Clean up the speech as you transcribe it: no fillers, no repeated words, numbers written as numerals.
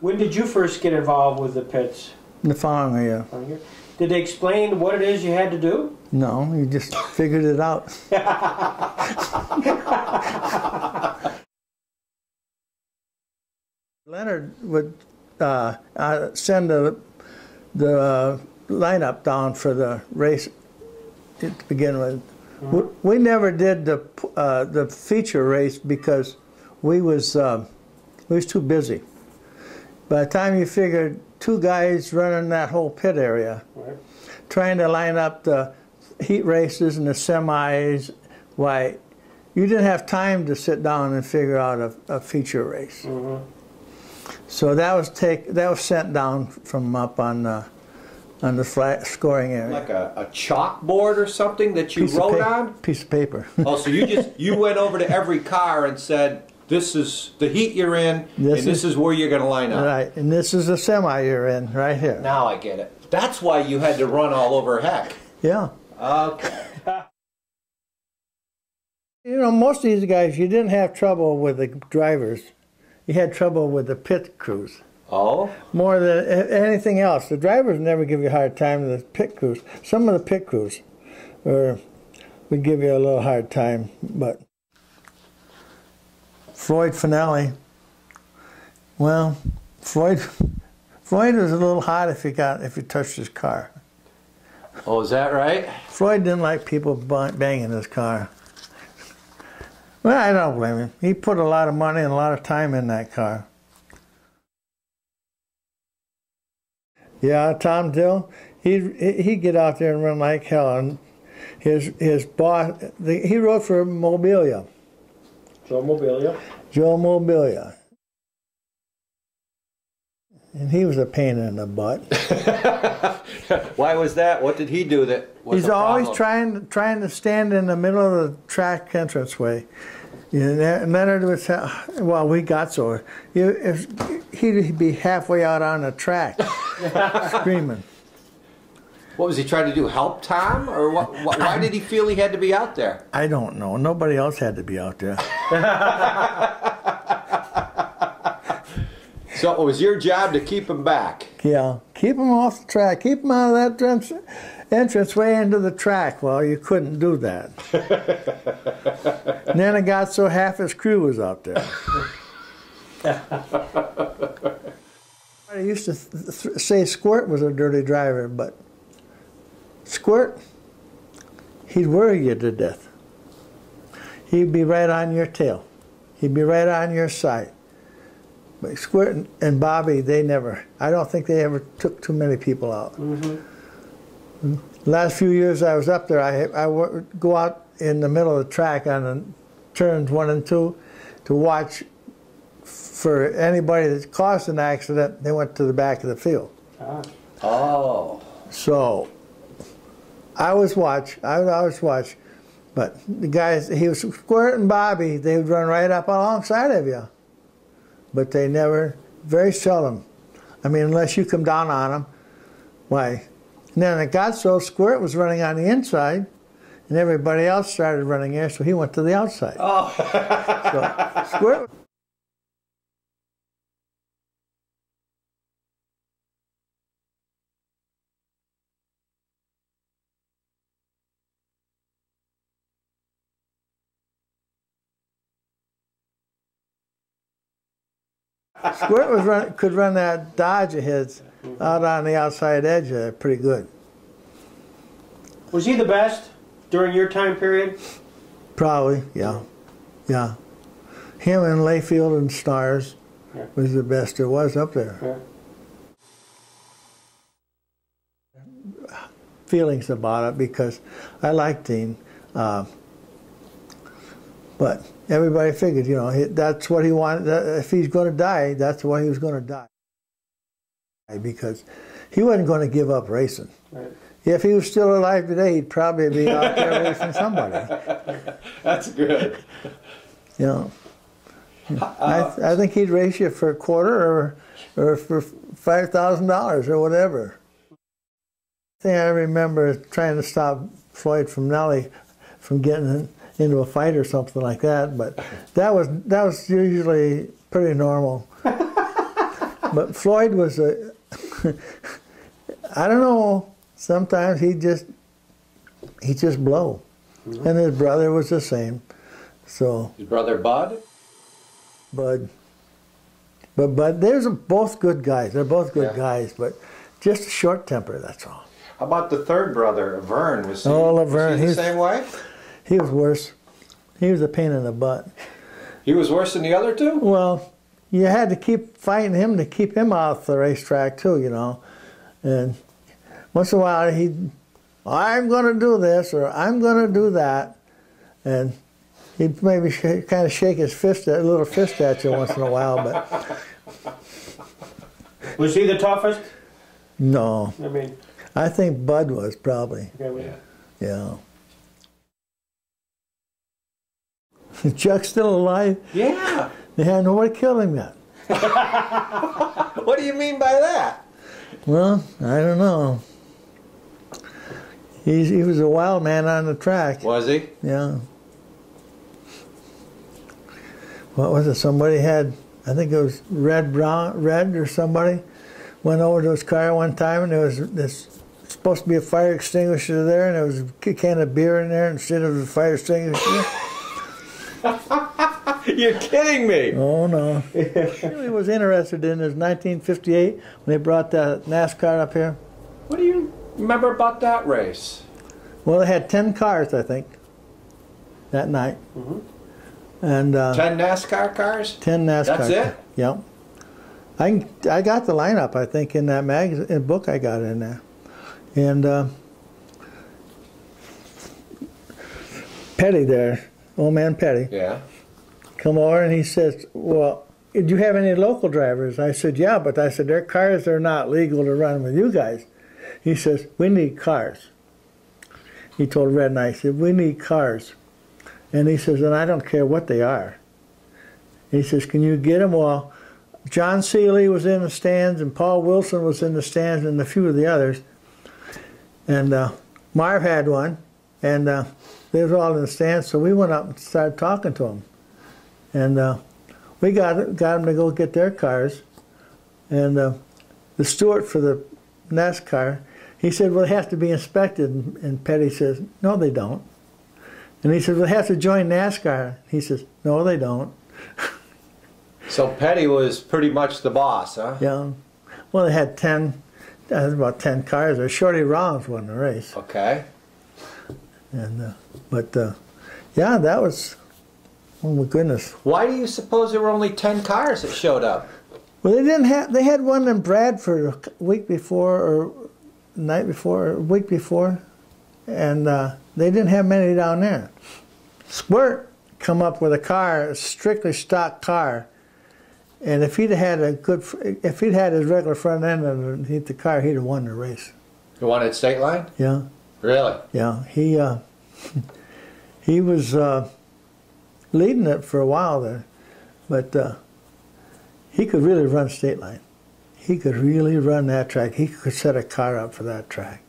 When did you first get involved with the pits? The following year. Did they explain what it is you had to do? No, you just figured it out. Leonard would send the lineup down for the race to begin with. Mm-hmm. We never did the feature race because we was too busy. By the time you figured 2 guys running that whole pit area, right, trying to line up the heat races and the semis, why, you didn't have time to sit down and figure out a feature race. Mm-hmm. So that was sent down from up on the flat scoring area. Like a chalkboard or something that you wrote on? Piece of paper. Oh, so you went over to every car and said, this is the heat you're in, and this is where you're going to line up. Right, and this is the semi you're in, right here. Now I get it. That's why you had to run all over heck. Yeah. Okay. You know, most of these guys, you didn't have trouble with the drivers. You had trouble with the pit crews. Oh? More than anything else. The drivers never give you a hard time to the pit crews. Some of the pit crews would give you a little hard time, but Floyd Finelli, well, Floyd was a little hot if you touched his car. Oh, is that right? Floyd didn't like people banging his car. Well, I don't blame him. He put a lot of money and a lot of time in that car. Yeah, Tom Dill, he'd get out there and run like hell. And his boss, he rode for Mobilia. Joe Mobilia? Joe Mobilia. And he was a pain in the butt. Why was that? What did he do that was He's always trying to stand in the middle of the track entranceway. And Leonard would say, well, we got so. He'd be halfway out on the track, screaming. What was he trying to do, help Tom? Or why did he feel he had to be out there? I don't know. Nobody else had to be out there. So it was your job to keep him back? Yeah. Keep him off the track. Keep him out of that entrance way into the track. Well, you couldn't do that. And then it got so half his crew was out there. I used to say Squirt was a dirty driver, but Squirt, he'd worry you to death. He'd be right on your tail. He'd be right on your side. But Squirt and Bobby, I don't think they ever took too many people out. Mm-hmm. The last few years I was up there, I would go out in the middle of the track on the turns 1 and 2 to watch for anybody that caused an accident. They went to the back of the field. Ah. Oh. So I always watch, but the guys, he was Squirt and Bobby, they would run right up alongside of you. But they never, very seldom. I mean, unless you come down on them, why? And then it got so Squirt was running on the inside, and everybody else started running there, so he went to the outside. Oh. So Squirt. Squirt could run that Dodge of his out on the outside edge pretty good. Was he the best during your time period? Probably, yeah. Yeah. Him and Layfield and Stars was the best there was up there. Yeah. Feelings about it because I liked Dean. But everybody figured, you know, that's what he wanted. If he's going to die, that's why he was going to die. Because he wasn't going to give up racing. Right. If he was still alive today, he'd probably be out there racing somebody. That's good. You know, I think he'd race you for a quarter or for $5,000 or whatever. The thing I remember is trying to stop Floyd from Nelly from getting into a fight or something like that, but that was usually pretty normal. But Floyd was a, I don't know, sometimes he just blow. And his brother was the same. So His brother Bud? Bud. But they're both good guys. They're both good guys, but just a short temper, that's all. How about the third brother, Vern? Was he, Laverne, was he the same way? He was worse. He was a pain in the butt. He was worse than the other two? Well, you had to keep fighting him to keep him off the racetrack too, you know. And once in a while I'm going to do this or I'm going to do that. And he'd maybe kind of shake his fist, a little fist at you once in a while, but... Was he the toughest? No. I mean... I think Bud was probably. Yeah. Is Chuck still alive? Yeah. Yeah, nobody killed him yet. What do you mean by that? Well, I don't know. He was a wild man on the track. Was he? Yeah. What was it? Somebody had, I think it was Red or somebody, went over to his car one time and there was this, supposed to be a fire extinguisher there and there was a can of beer in there instead of a fire extinguisher. You're kidding me. Oh, no. He was interested in is 1958 when they brought that NASCAR up here. What do you remember about that race? Well, they had 10 cars, I think, that night. And 10 NASCAR cars? 10 NASCAR. That's it? Yep. I got the lineup, I think, in that magazine book I got in there. And Petty there, old man Petty, come over and he says, well, do you have any local drivers? I said, yeah, but I said, their cars are not legal to run with you guys. He says, we need cars. He told Red and I, he said, we need cars. And he says, and I don't care what they are. He says, can you get them? Well, John Seeley was in the stands and Paul Wilson was in the stands and a few of the others. And Marv had one, and they was all in the stands, so we went up and started talking to them. And we got them to go get their cars. And the steward for the NASCAR, he said, well, they have to be inspected. And Petty says, no, they don't. And he said, well, they have to join NASCAR. He says, no, they don't. So Petty was pretty much the boss, huh? Yeah. Well, they had 10, about 10 cars. Or Shorty Rollins won the race. Okay. And yeah, that was, oh my goodness. Why do you suppose there were only 10 cars that showed up? Well, they had one in Bradford a week before, or night before, or a week before, and they didn't have many down there. Squirt come up with a car, a strictly stock car, and if he'd had his regular front end underneath the car, he'd have won the race. The one at Stateline? Yeah. Really? Yeah. He was leading it for a while there, but he could really run Stateline. He could really run that track. He could set a car up for that track.